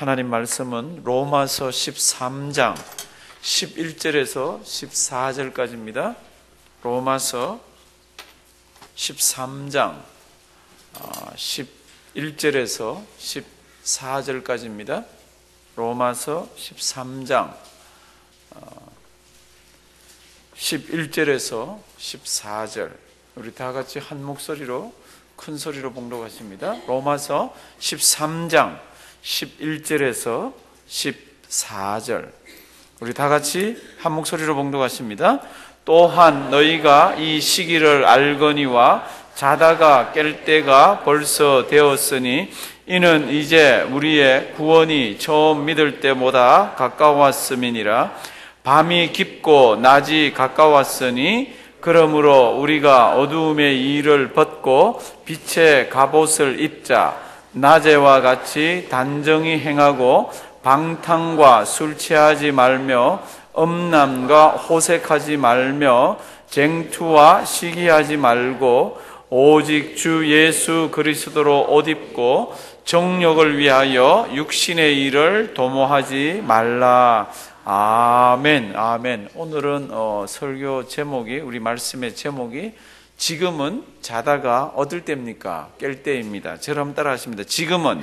하나님 말씀은 로마서 13장 11절에서 14절까지입니다. 로마서 13장 11절에서 14절까지입니다. 로마서 13장 11절에서 14절, 우리 다 같이 한 목소리로 큰 소리로 봉독하십니다. 로마서 13장 11절에서 14절, 우리 다 같이 한 목소리로 봉독하십니다. 또한 너희가 이 시기를 알거니와 자다가 깰 때가 벌써 되었으니 이는 이제 우리의 구원이 처음 믿을 때보다 가까웠음이니라. 밤이 깊고 낮이 가까웠으니 그러므로 우리가 어두움의 일을 벗고 빛의 갑옷을 입자. 낮에와 같이 단정히 행하고 방탕과 술 취하지 말며 음란과 호색하지 말며 쟁투와 시기하지 말고 오직 주 예수 그리스도로 옷 입고 정욕을 위하여 육신의 일을 도모하지 말라. 아멘, 아멘. 오늘은 설교 제목이, 우리 말씀의 제목이 지금은 자다가 얻을 때입니까? 깰 때입니다. 저를 따라 하십니다. 지금은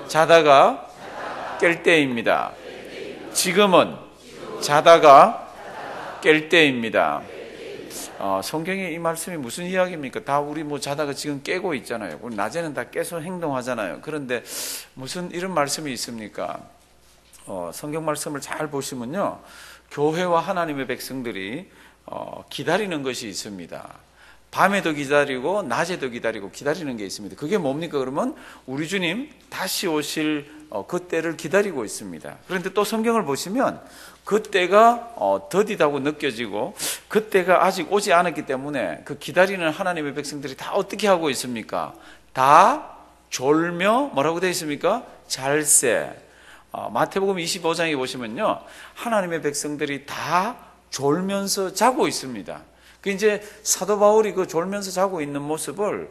자다가 깰 때입니다. 지금은 자다가 깰 때입니다. 성경의 이 말씀이 무슨 이야기입니까? 다 우리 자다가 지금 깨고 있잖아요. 우리 낮에는 다 깨서 행동하잖아요. 그런데 무슨 이런 말씀이 있습니까? 성경 말씀을 잘 보시면요, 교회와 하나님의 백성들이 기다리는 것이 있습니다. 밤에도 기다리고 낮에도 기다리는 게 있습니다. 그게 뭡니까? 그러면 우리 주님 다시 오실 그때를 기다리고 있습니다. 그런데 또 성경을 보시면 그때가 더디다고 느껴지고 그때가 아직 오지 않았기 때문에 그 기다리는 하나님의 백성들이 다 어떻게 하고 있습니까? 다 졸며 뭐라고 되어 있습니까? 잘세. 마태복음 25장에 보시면요, 하나님의 백성들이 다 졸면서 자고 있습니다. 그 이제 사도 바울이 그 졸면서 자고 있는 모습을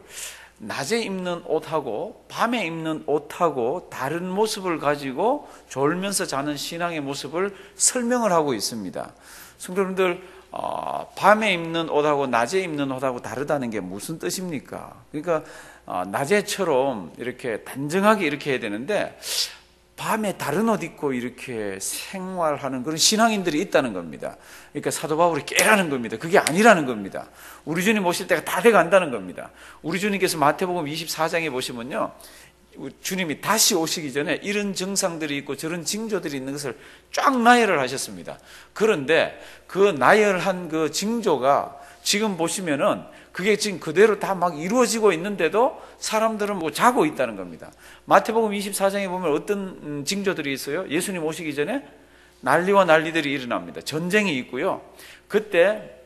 낮에 입는 옷하고 밤에 입는 옷하고 다른 모습을 가지고 졸면서 자는 신앙의 모습을 설명을 하고 있습니다. 성도님들, 밤에 입는 옷하고 낮에 입는 옷하고 다르다는 게 무슨 뜻입니까? 그러니까 낮에처럼 이렇게 단정하게 이렇게 해야 되는데 밤에 다른 옷 입고 이렇게 생활하는 그런 신앙인들이 있다는 겁니다. 그러니까 사도 바울이 깨라는 겁니다. 그게 아니라는 겁니다. 우리 주님 오실 때가 다 돼간다는 겁니다. 우리 주님께서 마태복음 24장에 보시면요, 주님이 다시 오시기 전에 이런 증상들이 있고 저런 징조들이 있는 것을 쫙 나열을 하셨습니다. 그런데 그 나열한 그 징조가 지금 보시면은 그게 지금 그대로 다 막 이루어지고 있는데도 사람들은 자고 있다는 겁니다. 마태복음 24장에 보면 어떤 징조들이 있어요? 예수님 오시기 전에 난리와 난리들이 일어납니다. 전쟁이 있고요. 그때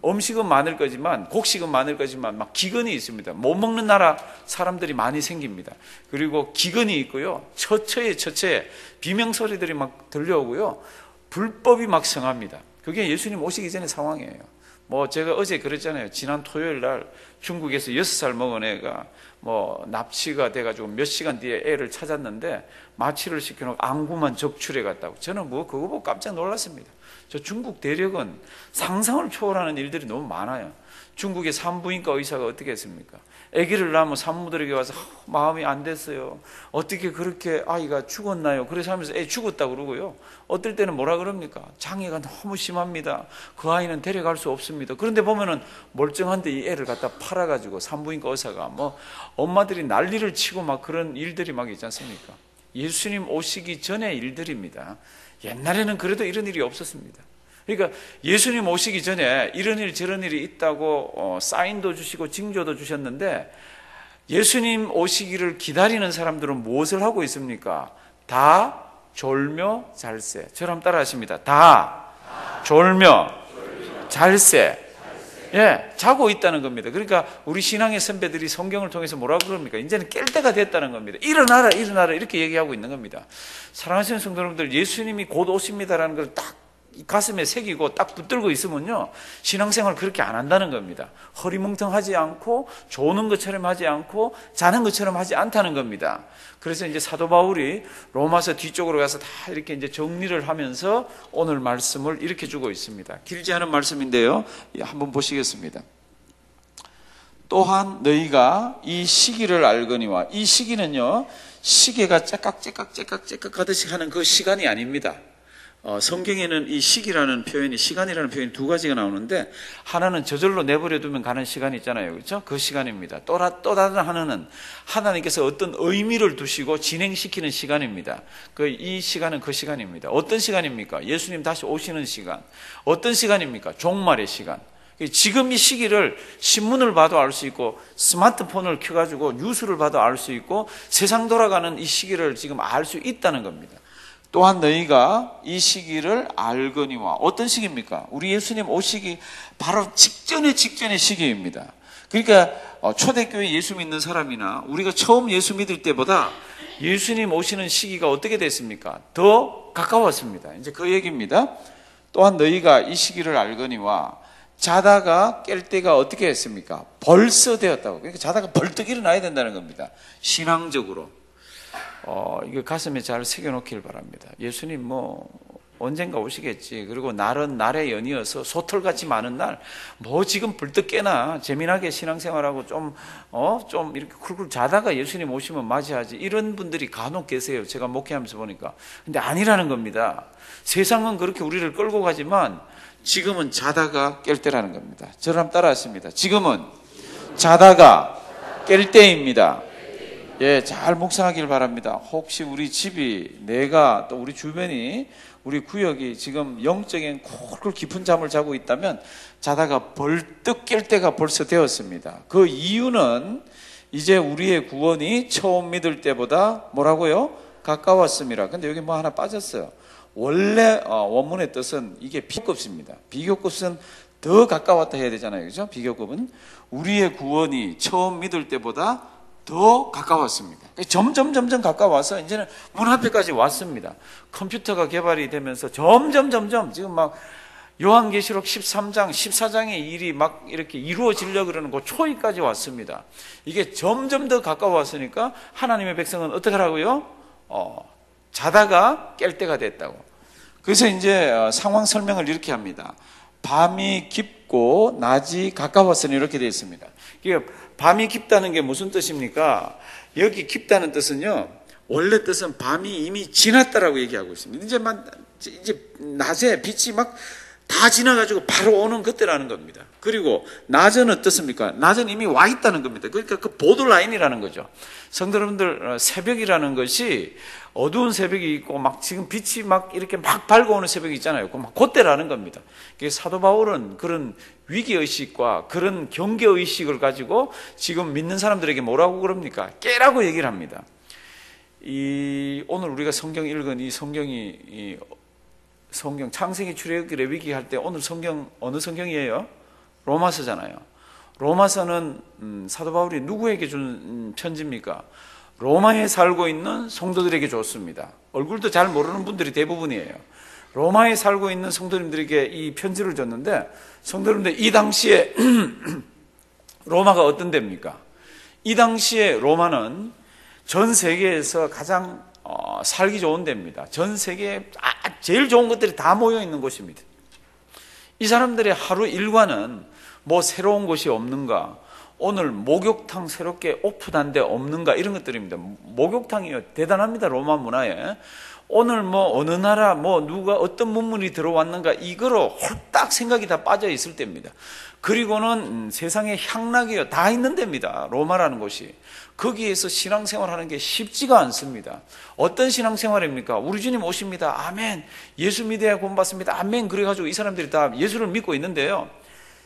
음식은 많을 거지만, 곡식은 많을 거지만 막 기근이 있습니다. 못 먹는 나라 사람들이 많이 생깁니다. 그리고 기근이 있고요. 처처에 비명소리들이 막 들려오고요. 불법이 막 성합니다. 그게 예수님 오시기 전의 상황이에요. 제가 어제 그랬잖아요. 지난 토요일 날 중국에서 6살 먹은 애가 납치가 돼가지고 몇 시간 뒤에 애를 찾았는데 마취를 시켜놓고 안구만 적출해 갔다고. 저는 그거 보고 깜짝 놀랐습니다. 저 중국 대륙은 상상을 초월하는 일들이 너무 많아요. 중국의 산부인과 의사가 어떻게 했습니까? 아기를 낳으면 산모들에게 와서 마음이 안 됐어요. 어떻게 그렇게 아이가 죽었나요? 그래서 하면서 애 죽었다고 그러고요. 어떨 때는 뭐라 그럽니까? 장애가 너무 심합니다. 그 아이는 데려갈 수 없습니다. 그런데 보면은 멀쩡한데 이 애를 갖다 팔아가지고 산부인과 의사가 엄마들이 난리를 치고 막 그런 일들이 막 있지 않습니까? 예수님 오시기 전의 일들입니다. 옛날에는 그래도 이런 일이 없었습니다. 그러니까 예수님 오시기 전에 이런 일 저런 일이 있다고 사인도 주시고 징조도 주셨는데 예수님 오시기를 기다리는 사람들은 무엇을 하고 있습니까? 다 졸며 잘세. 저랑 따라 하십니다. 다 졸며 잘세. 예, 자고 있다는 겁니다. 그러니까 우리 신앙의 선배들이 성경을 통해서 뭐라고 그럽니까? 이제는 깰 때가 됐다는 겁니다. 일어나라, 일어나라 이렇게 얘기하고 있는 겁니다. 사랑하시는 성도 여러분들, 예수님이 곧 오십니다라는 걸 딱 가슴에 새기고 딱 붙들고 있으면요, 신앙생활 그렇게 안 한다는 겁니다. 허리멍텅하지 않고 조는 것처럼 하지 않고 자는 것처럼 하지 않다는 겁니다. 그래서 이제 사도 바울이 로마서 뒤쪽으로 가서 다 이렇게 이제 정리를 하면서 오늘 말씀을 이렇게 주고 있습니다. 길지 않은 말씀인데요, 한번 보시겠습니다. 또한 너희가 이 시기를 알거니와, 이 시기는요, 시계가 째깍째깍 하듯이 하는 그 시간이 아닙니다. 성경에는 이 시기라는 표현이, 시간이라는 표현이 두 가지가 나오는데, 하나는 저절로 내버려 두면 가는 시간이 있잖아요. 그렇죠? 그 시간입니다. 또 다른 하나는 하나님께서 어떤 의미를 두시고 진행시키는 시간입니다. 이 시간은 그 시간입니다. 어떤 시간입니까? 예수님 다시 오시는 시간. 어떤 시간입니까? 종말의 시간. 지금 이 시기를 신문을 봐도 알 수 있고, 스마트폰을 켜가지고 뉴스를 봐도 알 수 있고, 세상 돌아가는 이 시기를 지금 알 수 있다는 겁니다. 또한 너희가 이 시기를 알거니와, 어떤 시기입니까? 우리 예수님 오시기 바로 직전의 시기입니다. 그러니까 초대교회 예수 믿는 사람이나 우리가 처음 예수 믿을 때보다 예수님 오시는 시기가 어떻게 됐습니까? 더 가까웠습니다. 이제 그 얘기입니다. 또한 너희가 이 시기를 알거니와, 자다가 깰 때가 어떻게 했습니까? 벌써 되었다고. 그러니까 자다가 벌떡 일어나야 된다는 겁니다. 신앙적으로. 이거 가슴에 잘 새겨놓길 바랍니다. 예수님 언젠가 오시겠지. 그리고 날은 날의 연이어서 소털같이 많은 날, 지금 벌떡 깨나 재미나게 신앙생활하고 좀 이렇게 쿨쿨 자다가 예수님 오시면 맞이하지. 이런 분들이 간혹 계세요. 제가 목회하면서 보니까. 근데 아니라는 겁니다. 세상은 그렇게 우리를 끌고 가지만 지금은 자다가 깰 때라는 겁니다. 저를 한번 따라하십니다. 지금은 자다가 깰 때입니다. 예, 잘 묵상하길 바랍니다. 혹시 우리 집이, 내가, 또 우리 주변이, 우리 구역이 지금 영적인 콜콜 깊은 잠을 자고 있다면 자다가 벌떡 깰 때가 벌써 되었습니다. 그 이유는 이제 우리의 구원이 처음 믿을 때보다 뭐라고요? 가까웠습니다. 근데 여기 하나 빠졌어요. 원래 원문의 뜻은 이게 비교급입니다. 비교급은 더 가까웠다 해야 되잖아요. 그죠? 비교급은 우리의 구원이 처음 믿을 때보다 더 가까웠습니다. 점점 가까워서 이제는 문 앞에까지 왔습니다. 컴퓨터가 개발이 되면서 점점 지금 요한계시록 13장, 14장의 일이 이렇게 이루어지려고 그러는 그 초기까지 왔습니다. 이게 점점 더 가까웠으니까 하나님의 백성은 어떻게 하라고요? 자다가 깰 때가 됐다고. 그래서 이제 상황 설명을 이렇게 합니다. 밤이 깊고 낮이 가까웠으니, 이렇게 되어 있습니다. 이게 밤이 깊다는 게 무슨 뜻입니까? 여기 깊다는 뜻은요, 원래 뜻은 밤이 이미 지났다라고 얘기하고 있습니다. 이제 낮에 빛이 다 지나가지고 바로 오는 그때라는 겁니다. 그리고 낮은 어떻습니까? 낮은 이미 와 있다는 겁니다. 그러니까 그 보드라인이라는 거죠. 성도 여러분들, 새벽이라는 것이 어두운 새벽이 있고 지금 빛이 이렇게 밝아오는 새벽이 있잖아요. 그때라는 겁니다. 사도 바울은 그런 위기의식과 그런 경계의식을 가지고 지금 믿는 사람들에게 뭐라고 그럽니까? 깨라고 얘기를 합니다. 오늘 우리가 성경 읽은 이 성경 창세기 출애굽기 레위기 할 때, 오늘 성경 어느 성경이에요? 로마서잖아요. 로마서는 사도 바울이 누구에게 준 편지입니까? 로마에 살고 있는 성도들에게 줬습니다. 얼굴도 잘 모르는 분들이 대부분이에요. 로마에 살고 있는 성도님들에게 이 편지를 줬는데, 성도님들, 이 당시에 로마가 어떤 데입니까? 이 당시에 로마는 전 세계에서 가장 살기 좋은 데입니다. 전 세계에 제일 좋은 것들이 다 모여 있는 곳입니다. 이 사람들의 하루 일과는 새로운 곳이 없는가, 오늘 목욕탕 새롭게 오픈한 데 없는가, 이런 것들입니다. 목욕탕이요, 대단합니다. 로마 문화에. 오늘 어느 나라 누가 어떤 문물이 들어왔는가, 이거로 홀딱 생각이 다 빠져 있을 때입니다. 그리고는 세상에 향락이요, 다 있는 데입니다. 로마라는 곳이. 거기에서 신앙생활하는 게 쉽지가 않습니다. 어떤 신앙생활입니까? 우리 주님 오십니다. 아멘. 예수 믿어야 구원받습니다. 아멘. 그래가지고 이 사람들이 다 예수를 믿고 있는데요,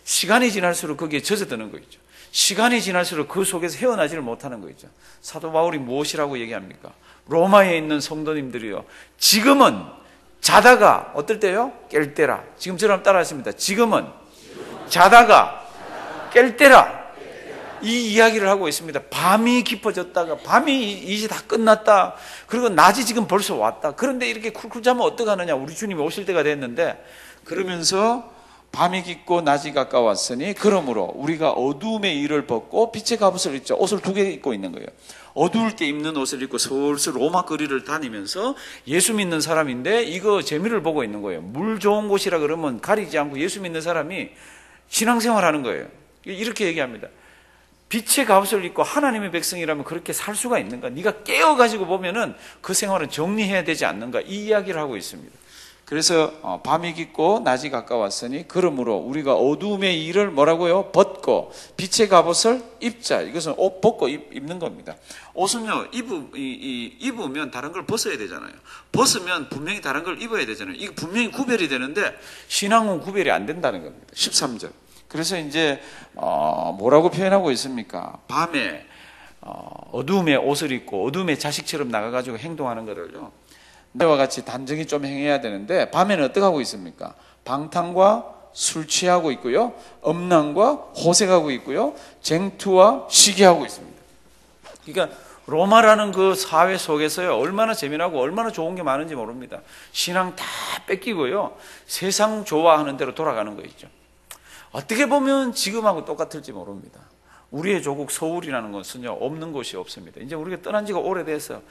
시간이 지날수록 거기에 젖어드는 거 있죠. 시간이 지날수록 그 속에서 헤어나지를 못하는 거 있죠. 사도 바울이 무엇이라고 얘기합니까? 로마에 있는 성도님들이요, 지금은 자다가 어떨 때요? 깰 때라. 지금 저랑 따라하십니다. 지금은 자다가 깰 때라. 이 이야기를 하고 있습니다. 밤이 깊어졌다가 밤이 이제 다 끝났다. 그리고 낮이 지금 벌써 왔다. 그런데 이렇게 쿨쿨 자면 어떡하느냐. 우리 주님이 오실 때가 됐는데, 그러면서 밤이 깊고 낮이 가까웠으니 그러므로 우리가 어두움의 일을 벗고 빛의 갑옷을 입자. 옷을 2개 입고 있는 거예요. 어두울 때 입는 옷을 입고 서울서 로마 거리를 다니면서 예수 믿는 사람인데 이거 재미를 보고 있는 거예요. 물 좋은 곳이라 그러면 가리지 않고 예수 믿는 사람이 신앙생활하는 거예요. 이렇게 얘기합니다. 빛의 갑옷을 입고 하나님의 백성이라면 그렇게 살 수가 있는가? 네가 깨어가지고 보면은 그 생활은 정리해야 되지 않는가? 이 이야기를 하고 있습니다. 그래서 밤이 깊고 낮이 가까웠으니 그러므로 우리가 어두움의 일을 뭐라고요? 벗고 빛의 갑옷을 입자. 이것은 옷 벗고 입는 겁니다. 옷은요, 입으면 다른 걸 벗어야 되잖아요. 벗으면 분명히 다른 걸 입어야 되잖아요. 이거 분명히 구별이 되는데 신앙은 구별이 안 된다는 겁니다. 13절. 그래서 이제 뭐라고 표현하고 있습니까? 밤에 어두움의 옷을 입고 어두움의 자식처럼 나가가지고 행동하는 것을요, 때와 같이 단정히 좀 행해야 되는데 밤에는 어떻게 하고 있습니까? 방탕과 술 취하고 있고요, 음란과 호색하고 있고요, 쟁투와 시기하고 있습니다. 그러니까 로마라는 그 사회 속에서요, 얼마나 재미나고 얼마나 좋은 게 많은지 모릅니다. 신앙 다 뺏기고요, 세상 좋아하는 대로 돌아가는 거 있죠. 어떻게 보면 지금하고 똑같을지 모릅니다. 우리의 조국 서울이라는 것은요, 없는 곳이 없습니다. 이제 우리가 떠난 지가 오래돼서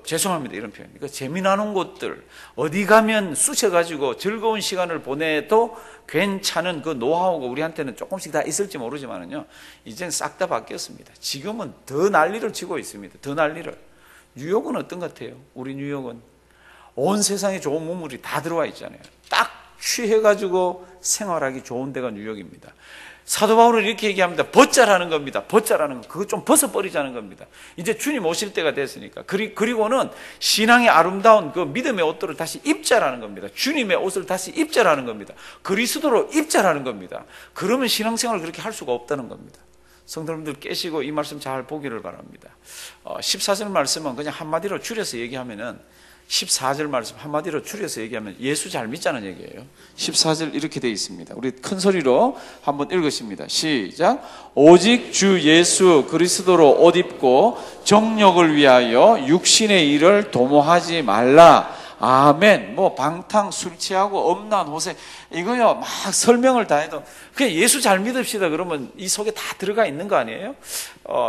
죄송합니다, 이런 표현. 그러니까 재미나는 곳들, 어디 가면 쑤셔가지고 즐거운 시간을 보내도 괜찮은 그 노하우가 우리한테는 조금씩 다 있을지 모르지만은요, 이젠 싹 다 바뀌었습니다. 지금은 더 난리를 치고 있습니다. 더 난리를. 뉴욕은 어떤 것 같아요? 우리 뉴욕은 온 세상에 좋은 문물이 다 들어와 있잖아요. 딱 취해가지고 생활하기 좋은 데가 뉴욕입니다. 사도 바울은 이렇게 얘기합니다. 벗자라는 겁니다. 벗자라는 거. 그거 좀 벗어버리자는 겁니다. 이제 주님 오실 때가 됐으니까. 그리고는 신앙의 아름다운 그 믿음의 옷들을 다시 입자라는 겁니다. 주님의 옷을 다시 입자라는 겁니다. 그리스도로 입자라는 겁니다. 그러면 신앙생활을 그렇게 할 수가 없다는 겁니다. 성도님들 깨시고 이 말씀 잘 보기를 바랍니다. 14절 말씀은 그냥 한마디로 줄여서 얘기하면은, 14절 말씀 한마디로 줄여서 얘기하면 예수 잘 믿자는 얘기예요. 14절 이렇게 되어 있습니다. 우리 큰 소리로 한번 읽으십니다. 시작. 오직 주 예수 그리스도로 옷 입고 정욕을 위하여 육신의 일을 도모하지 말라. 아멘. 뭐 방탕, 술 취하고 음란, 호색, 이거요 막 설명을 다 해도 그냥 예수 잘 믿읍시다 그러면 이 속에 다 들어가 있는 거 아니에요?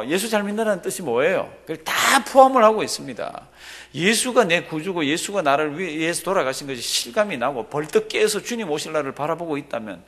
예수 잘 믿는다는 뜻이 뭐예요? 그걸 다 포함을 하고 있습니다. 예수가 내 구주고 예수가 나를 위해서 돌아가신 것이 실감이 나고 벌떡 깨어서 주님 오실 날을 바라보고 있다면,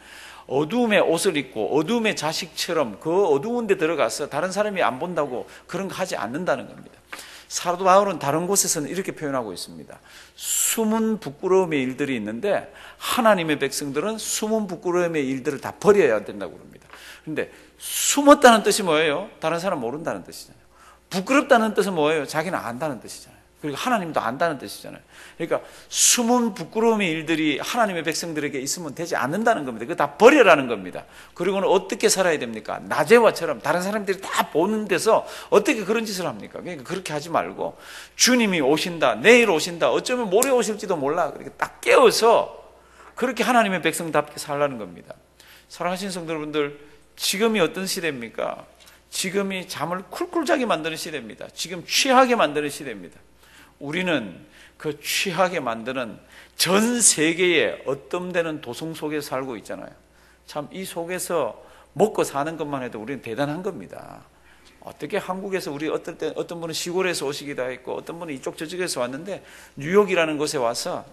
어두움의 옷을 입고 어두움의 자식처럼 그 어두운 데 들어가서 다른 사람이 안 본다고 그런 거 하지 않는다는 겁니다. 사도 바울은 다른 곳에서는 이렇게 표현하고 있습니다. 숨은 부끄러움의 일들이 있는데 하나님의 백성들은 숨은 부끄러움의 일들을 다 버려야 된다고 그럽니다. 그런데 숨었다는 뜻이 뭐예요? 다른 사람 모른다는 뜻이잖아요. 부끄럽다는 뜻은 뭐예요? 자기는 안다는 뜻이잖아요. 그리고 하나님도 안다는 뜻이잖아요. 그러니까 숨은 부끄러움의 일들이 하나님의 백성들에게 있으면 되지 않는다는 겁니다. 그거 다 버려라는 겁니다. 그리고는 어떻게 살아야 됩니까? 낮에와처럼 다른 사람들이 다 보는 데서 어떻게 그런 짓을 합니까? 그러니까 그렇게 하지 말고, 주님이 오신다, 내일 오신다, 어쩌면 모레 오실지도 몰라, 그렇게 딱 깨워서 그렇게 하나님의 백성답게 살라는 겁니다. 사랑하시는 성도 여러분들, 지금이 어떤 시대입니까? 지금이 잠을 쿨쿨 자게 만드는 시대입니다. 지금 취하게 만드는 시대입니다. 우리는 그 취하게 만드는 전 세계의 어떤 데는 도성 속에 살고 있잖아요. 참 이 속에서 먹고 사는 것만 해도 우리는 대단한 겁니다. 어떻게 한국에서 우리 어떤 분은 시골에서 오시기도 했고 어떤 분은 이쪽 저쪽에서 왔는데 뉴욕이라는 곳에 와서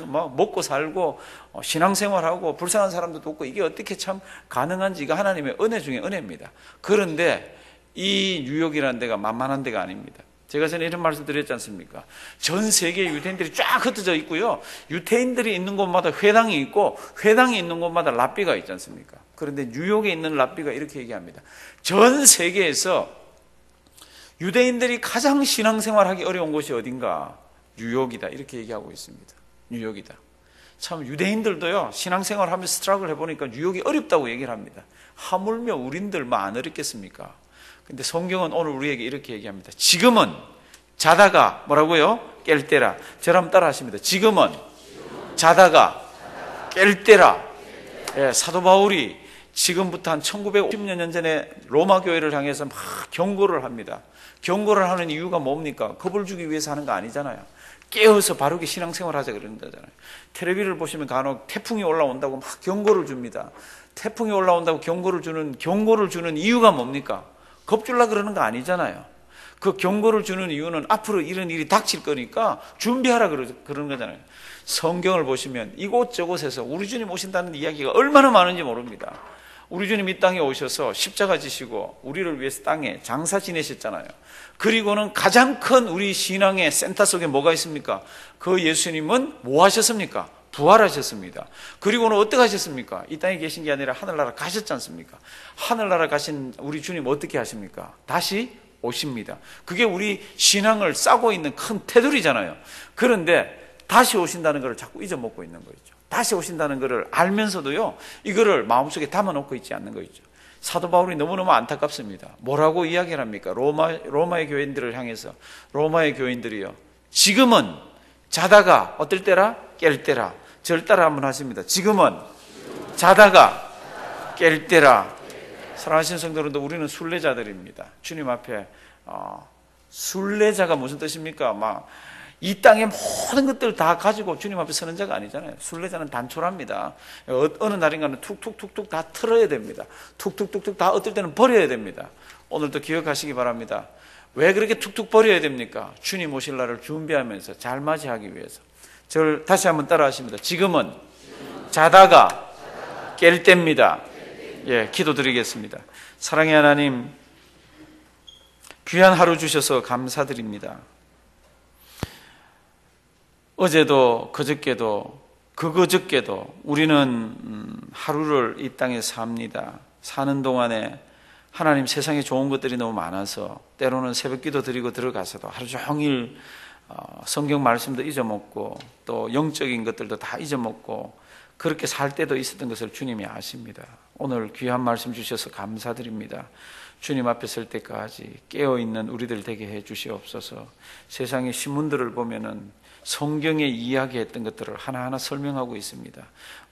막 먹고 살고 신앙생활하고 불쌍한 사람도 없고, 이게 어떻게 참 가능한지 이거 하나님의 은혜 중에 은혜입니다. 그런데 이 뉴욕이라는 데가 만만한 데가 아닙니다. 제가 전에 이런 말씀 드렸지 않습니까? 전 세계에 유대인들이 쫙 흩어져 있고요, 유대인들이 있는 곳마다 회당이 있고 회당이 있는 곳마다 랍비가 있지 않습니까? 그런데 뉴욕에 있는 랍비가 이렇게 얘기합니다. 전 세계에서 유대인들이 가장 신앙생활하기 어려운 곳이 어딘가? 뉴욕이다, 이렇게 얘기하고 있습니다. 뉴욕이다. 참 유대인들도요, 신앙생활하면서 스트러글 해보니까 뉴욕이 어렵다고 얘기를 합니다. 하물며 우린들만 안 어렵겠습니까? 근데 성경은 오늘 우리에게 이렇게 얘기합니다. 지금은 자다가 뭐라고요? 깰 때라. 저랑 따라 하십니다. 지금은 자다가 깰 때라. 예, 사도 바울이 지금부터 한 1950여 년 전에 로마 교회를 향해서 막 경고를 합니다. 경고를 하는 이유가 뭡니까? 겁을 주기 위해서 하는 거 아니잖아요. 깨어서 바르게 신앙생활하자 그러는 거잖아요. 텔레비를 보시면 간혹 태풍이 올라온다고 막 경고를 줍니다. 태풍이 올라온다고 경고를 주는 이유가 뭡니까? 겁줄라 그러는 거 아니잖아요. 그 경고를 주는 이유는 앞으로 이런 일이 닥칠 거니까 준비하라 그러는 거잖아요. 성경을 보시면 이곳저곳에서 우리 주님 오신다는 이야기가 얼마나 많은지 모릅니다. 우리 주님 이 땅에 오셔서 십자가 지시고 우리를 위해서 땅에 장사 지내셨잖아요. 그리고는 가장 큰 우리 신앙의 센터 속에 뭐가 있습니까? 그 예수님은 뭐 하셨습니까? 부활하셨습니다. 그리고는 어떻게 하셨습니까? 이 땅에 계신 게 아니라 하늘나라 가셨지 않습니까? 하늘나라 가신 우리 주님 어떻게 하십니까? 다시 오십니다. 그게 우리 신앙을 싸고 있는 큰 테두리잖아요. 그런데 다시 오신다는 것을 자꾸 잊어먹고 있는 거죠. 다시 오신다는 것을 알면서도요, 이거를 마음속에 담아놓고 있지 않는 거죠. 사도 바울이 너무너무 안타깝습니다. 뭐라고 이야기를 합니까? 로마의 교인들을 향해서, 로마의 교인들이요, 지금은 자다가 어떨 때라? 깰 때라. 절 따라 한번 하십니다. 지금은 자다가 깰 때라. 사랑하시는 성도 여러분들, 우리는 순례자들입니다. 주님 앞에 순례자가 무슨 뜻입니까? 막 이 땅의 모든 것들을 다 가지고 주님 앞에 서는 자가 아니잖아요. 순례자는 단촐합니다. 어느 날인가는 툭툭툭툭 다 틀어야 됩니다. 툭툭툭툭 다 어떨 때는 버려야 됩니다. 오늘도 기억하시기 바랍니다. 왜 그렇게 툭툭 버려야 됩니까? 주님 오실 날을 준비하면서 잘 맞이하기 위해서. 저를 다시 한번 따라 하십니다. 지금은 자다가 깰 때입니다. 예, 기도드리겠습니다. 사랑의 하나님, 귀한 하루 주셔서 감사드립니다. 어제도 그저께도 그저께도 우리는 하루를 이 땅에 삽니다. 사는 동안에 하나님, 세상에 좋은 것들이 너무 많아서 때로는 새벽기도 드리고 들어가서도 하루 종일 성경 말씀도 잊어먹고 또 영적인 것들도 다 잊어먹고 그렇게 살 때도 있었던 것을 주님이 아십니다. 오늘 귀한 말씀 주셔서 감사드립니다. 주님 앞에 설 때까지 깨어있는 우리들 되게 해 주시옵소서. 세상의 신문들을 보면은 성경에 이야기했던 것들을 하나하나 설명하고 있습니다.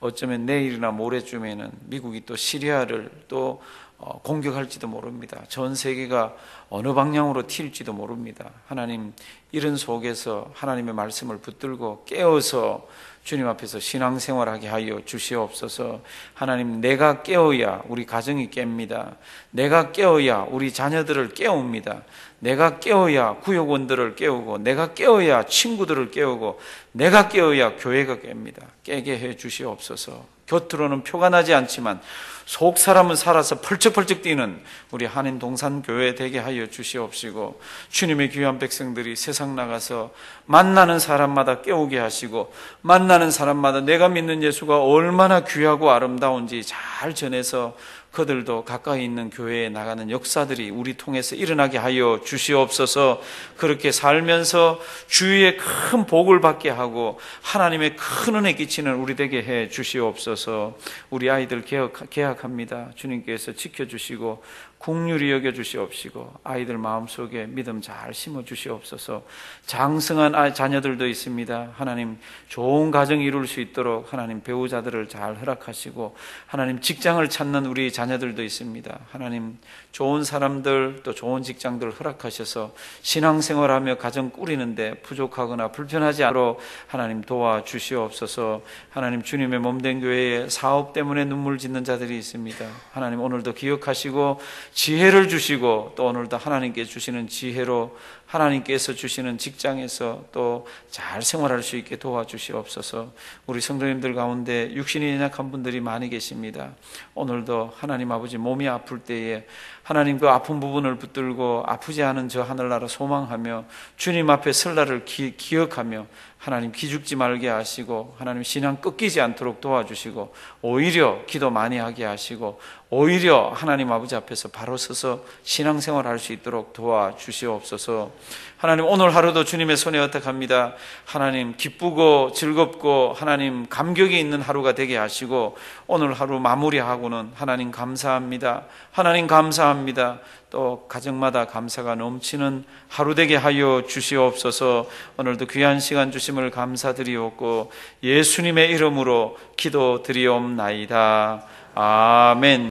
어쩌면 내일이나 모레쯤에는 미국이 또 시리아를 또 공격할지도 모릅니다. 전 세계가 어느 방향으로 튈지도 모릅니다. 하나님, 이런 속에서 하나님의 말씀을 붙들고 깨어서 주님 앞에서 신앙생활하게 하여 주시옵소서. 하나님, 내가 깨어야 우리 가정이 깹니다. 내가 깨어야 우리 자녀들을 깨웁니다. 내가 깨어야 구역원들을 깨우고, 내가 깨어야 친구들을 깨우고, 내가 깨어야 교회가 깹니다. 깨게 해 주시옵소서. 겉으로는 표가 나지 않지만 속 사람은 살아서 펄쩍펄쩍 뛰는 우리 한인 동산교회 되게 하여 주시옵시고, 주님의 귀한 백성들이 세상 나가서 만나는 사람마다 깨우게 하시고, 만나는 사람마다 내가 믿는 예수가 얼마나 귀하고 아름다운지 잘 전해서 그들도 가까이 있는 교회에 나가는 역사들이 우리 통해서 일어나게 하여 주시옵소서. 그렇게 살면서 주위에 큰 복을 받게 하고 하나님의 큰 은혜 끼치는 우리 되게 해 주시옵소서. 우리 아이들 계약합니다. 주님께서 지켜주시고 긍휼히 여겨주시옵시고 아이들 마음속에 믿음 잘 심어주시옵소서. 장성한 자녀들도 있습니다. 하나님, 좋은 가정 이룰 수 있도록 하나님 배우자들을 잘 허락하시고, 하나님 직장을 찾는 우리 자녀들도 있습니다. 하나님, 좋은 사람들 또 좋은 직장들 허락하셔서 신앙생활하며 가정 꾸리는데 부족하거나 불편하지 않도록 하나님 도와주시옵소서. 하나님, 주님의 몸된 교회에 사업 때문에 눈물 짓는 자들이 있습니다. 하나님, 오늘도 기억하시고 지혜를 주시고, 또 오늘도 하나님께 주시는 지혜로 하나님께서 주시는 직장에서 또 잘 생활할 수 있게 도와주시옵소서. 우리 성도님들 가운데 육신이 연약한 분들이 많이 계십니다. 오늘도 하나님 아버지, 몸이 아플 때에 하나님 그 아픈 부분을 붙들고 아프지 않은 저 하늘나라 소망하며 주님 앞에 설 날을 기억하며 하나님 기죽지 말게 하시고, 하나님 신앙 꺾이지 않도록 도와주시고, 오히려 기도 많이 하게 하시고, 오히려 하나님 아버지 앞에서 바로 서서 신앙생활 할 수 있도록 도와주시옵소서. 하나님, 오늘 하루도 주님의 손에 의탁합니다. 하나님, 기쁘고 즐겁고 하나님 감격이 있는 하루가 되게 하시고, 오늘 하루 마무리하고는 하나님 감사합니다. 하나님 감사합니다. 또 가정마다 감사가 넘치는 하루 되게 하여 주시옵소서. 오늘도 귀한 시간 주심을 감사드리옵고 예수님의 이름으로 기도드리옵나이다. 아멘.